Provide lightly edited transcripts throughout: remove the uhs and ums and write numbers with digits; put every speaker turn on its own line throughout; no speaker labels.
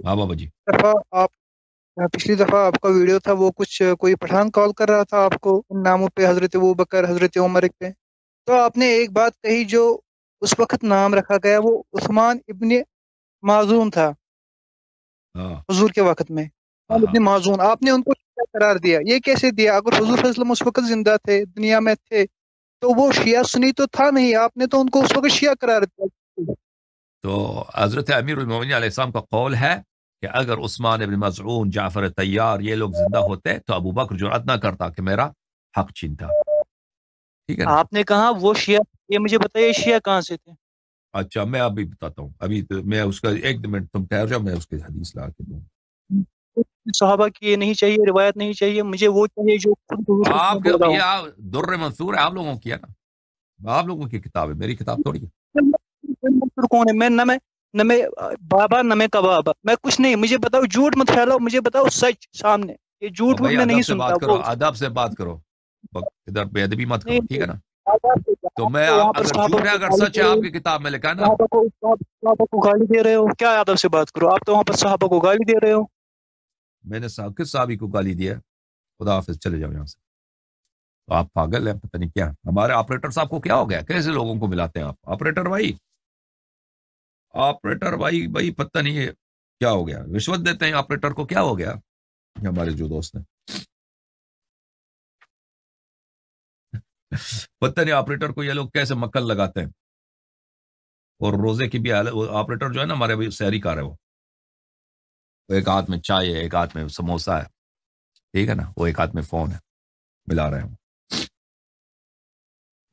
ہاں بابا جی.
دفعہ آپ پچھلی دفعہ آپ کا ویڈیو تھا، وہ کچھ کوئی پٹھان کال کر رہا تھا آپ کو ان ناموں پہ، حضرت ابوبکر، حضرت عمر پہ. تو آپ نے ایک بات کہی، جو اس وقت نام رکھا گیا وہ عثمان ابن معزون تھا
ہاں
حضور کے وقت میں. عثمان
ہاں.
ابن معزون، آپ نے ان کو شیعہ قرار دیا. یہ کیسے دیا؟ اگر حضور صلی اللہ علیہ وسلم اس وقت زندہ تھے، دنیا میں تھے، تو وہ شیعہ سنی تو تھا نہیں، آپ نے تو ان کو اس وقت شیعہ قرار دیا.
تو حضرت امیر المومنین علیہ السلام کا قول ہے کہ اگر عثمان ابن مظعون، جعفر طیار یہ لوگ زندہ ہوتے تو ابو بکر جرأت نہ کرتا کہ میرا حق چھینتا. ٹھیک ہے نا.
آپ نے کہا وہ شیعہ، یہ مجھے بتائیے شیعہ کہاں سے تھے؟
اچھا میں ابھی بتاتا ہوں. ابھی تو میں اس کا ایک منٹ تم ٹھہر جاؤ، میں اس کی حدیث لا کے دوں.
صحابہ کی یہ نہیں چاہیے، روایت نہیں چاہیے، مجھے وہ چاہیے جو خود حضور صلی اللہ علیہ
آپ
وسلم نے بولا ہو.
یہ در منصور ہے، آپ لوگوں کی ہے نا، آپ لوگوں کی کتاب ہے، میری کتاب تھوڑی ہے.
منصور کون ہے؟ نہ میں بابا، نہ میں کبابا، میں کچھ نہیں. مجھے بتاؤ، جھوٹ مت پھیلاؤ، مجھے بتاؤ سچ سامنے. یہ
اور
جھوٹ ووٹ
بھائی
میں نہیں
ادب سے
سنتا
بات کرو،
وہ.
ادب سے بات کرو، ادھر بے ادبی مت کرو. ٹھیک
نہیں،
ہے نا. تو
آپ
میں
تو وہاں پر
اگر
صحابہ
جھوٹ ہے،
کو
اگر
گالی
سچ ہے
دے رہے
آپ
ہو،
کی کتاب میں لکھا ہے نا.
صحابہ کو گالی دے رہے ہو. کیا ادب سے بات کرو؟ آپ تو وہاں پر صحابہ کو گالی دے رہے ہو.
میں نے کس صحابی کو گالی دیا؟ خدا حافظ، چلے جاؤ یہاں سے. تو آپ پاگل ہیں، پتہ نہیں کیا. ہمارے آپریٹر صاحب کو کیا ہو گیا؟ کیسے لوگوں کو ملاتے ہیں آپ؟ آپریٹر بھائی، آپریٹر بھائی پتہ نہیں ہے کیا ہو گیا. رشوت دیتے ہیں آپریٹر کو، کیا ہو گیا؟ یہ ہمارے جو دوست ہیں، پتہ نہیں آپریٹر کو یہ لوگ کیسے مکل لگاتے ہیں. اور روزے کی بھی آپریٹر جو ہے نا ہمارے ابھی سحری کار ہے، وہ ایک ہاتھ میں چائے ہے، ایک ہاتھ میں سموسہ ہے. ٹھیک ہے نا. وہ ایک ہاتھ میں فون ہے، ملا رہے ہیں.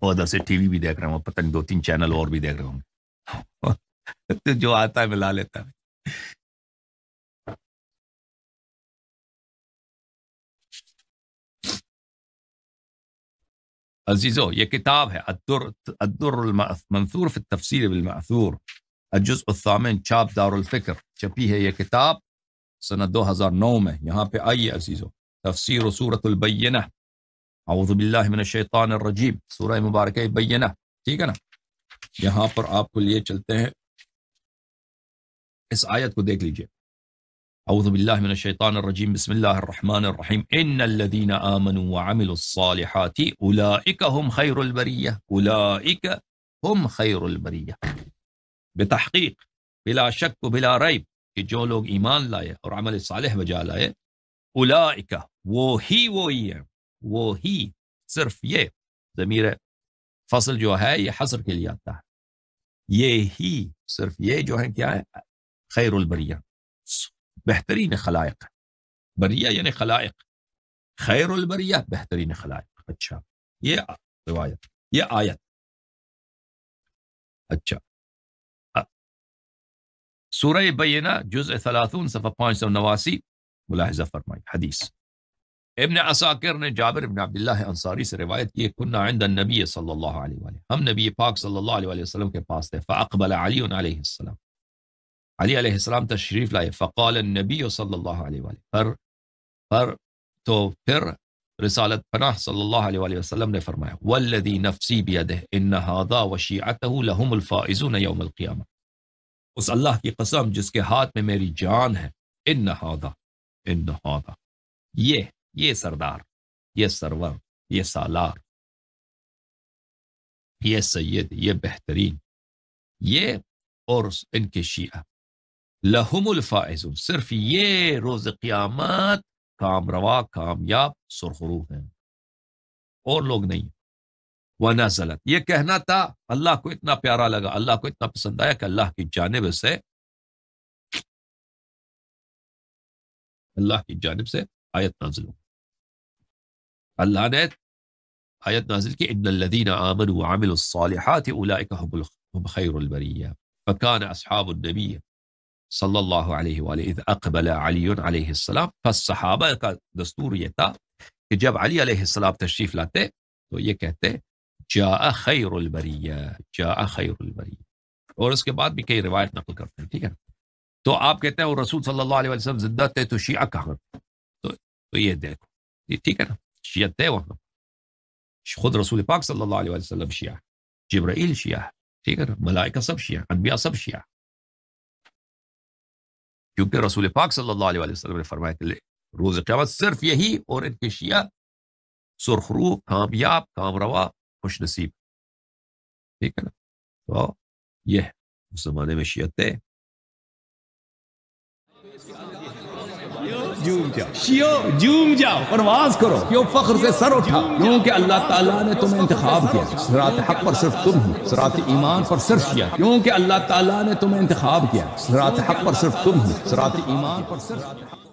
وہ ادھر سے ٹی وی بھی دیکھ رہے ہیں، وہ پتہ نہیں 2-3 چینل اور بھی دیکھ رہے ہوں گے. جو آتا ہے ملا لیتا ہے. عزیزو، یہ کتاب ہے الدر المنثور فی التفسیر بالمأثور، الجزء الثامن، چاپ دار الفکر. چھپی ہے یہ کتاب سنہ 2009 میں. یہاں پہ آئیے عزیزو، تفسیر سورۃ البینہ، اعوذ باللہ من الشیطان الرجیم، سورہ مبارکہ بینہ. ٹھیک ہے نا. یہاں پر آپ کو لیے چلتے ہیں، اس آیت کو دیکھ لیجئے. اعوذ باللہ من الشیطان الرجیم، بسم اللہ الرحمن الرحیم. ان الذین آمنوا وعملوا الصالحات اولئک هم خیر البریہ، اولئک هم خیر البریہ. بتحقیق، بلا شک و بلا ریب، کہ جو لوگ ایمان لائے اور عمل صالح بجا لائے، اولئک، وہی ہیں، وہی، صرف یہ ضمیر فصل جو ہے یہ حصر کے لیے آتا ہے. یہ ہی، صرف یہ جو ہے کیا ہے؟ خیر البریہ، بہترین خلائق. بریہ یعنی خلائق، خیر البریہ بہترین خلائق. اچھا، یہ روایت، یہ آیت. اچھا، سورہ بینہ جزء 30 صفحہ 589 ملاحظہ فرمائی. حدیث ابن عساکر نے جابر ابن عبداللہ انصاری سے روایت کی، کنا عند النبی صلی اللہ علیہ وآلہ، ہم نبی پاک صلی اللہ علیہ وسلم کے پاس تھے. فاقبل علی علیہ السلام، علی علیہ السلام تشریف لائے. فقال النبی صلی اللہ علیہ وآلہ، پھر رسالت پناہ صلی اللہ علیہ وآلہ وسلم نے فرمایا، والذی نفسی بیدہ ان ھذا وشیعتہ لهم الفائزون یوم القیامہ. اس اللہ کی قسم جس کے ہاتھ میں میری جان ہے، ان ھذا، یہ سردار، یہ سرور، یہ سالار، یہ سید، یہ بہترین، یہ اور ان کے شیعہ، لہم الفائزون، صرف یہ روز قیامت کام روا، کامیاب، سرخرو ہیں، اور لوگ نہیں. ونزلت، یہ کہنا تھا، اللہ کو اتنا پیارا لگا، اللہ کو اتنا پسند آیا کہ اللہ کی جانب سے آیت نازل ہو. اللہ نے آیت نازل کی، ان الذین آمنوا وعملوا الصالحات اولئک هم خیر البریہ. فکان اصحاب النبی صلی اللہ علیہ وآلہ اذ اقبل علی علیہ السلام. پس صحابہ کا دستور یہ تھا کہ جب علی علیہ السلام تشریف لاتے تو یہ کہتے جاء خیر البریہ، جاء خیر البریہ. اور اس کے بعد بھی کئی روایت نقل کرتے ہیں. ٹھیک ہے. تو آپ کہتے ہیں وہ رسول صلی اللہ علیہ وسلم زندہ تھے تو شیعہ کہاں؟ تو یہ دیکھو، یہ ٹھیک ہے نا، شیعہ تھے وہاں. خود رسول پاک صلی اللہ علیہ وسلم شیعہ، جبرائیل شیعہ، ٹھیک ہے نا، ملائکہ سب شیعہ، انبیاء سب شیعہ. کیونکہ رسول پاک صلی اللہ علیہ وسلم نے فرمایا کہ روز قیامت صرف یہی اور ان کے شیعہ سرخرو، کامیاب، کامروا، خوش نصیب. ٹھیک ہے نا؟ تو یہ اس زمانے میں شیعہ تھے. جوم جاؤ، پرواز کرو، کیوں فخر سے سر اٹھا، کیونکہ اللہ تعالیٰ نے تمہیں انتخاب کیا. صراط حق پر صرف تم ہو، صراط ایمان پر صرف شیعہ، کیونکہ اللہ تعالیٰ نے تمہیں انتخاب کیا. صراط حق پر صرف تم ہو، صراط ایمان پر صرف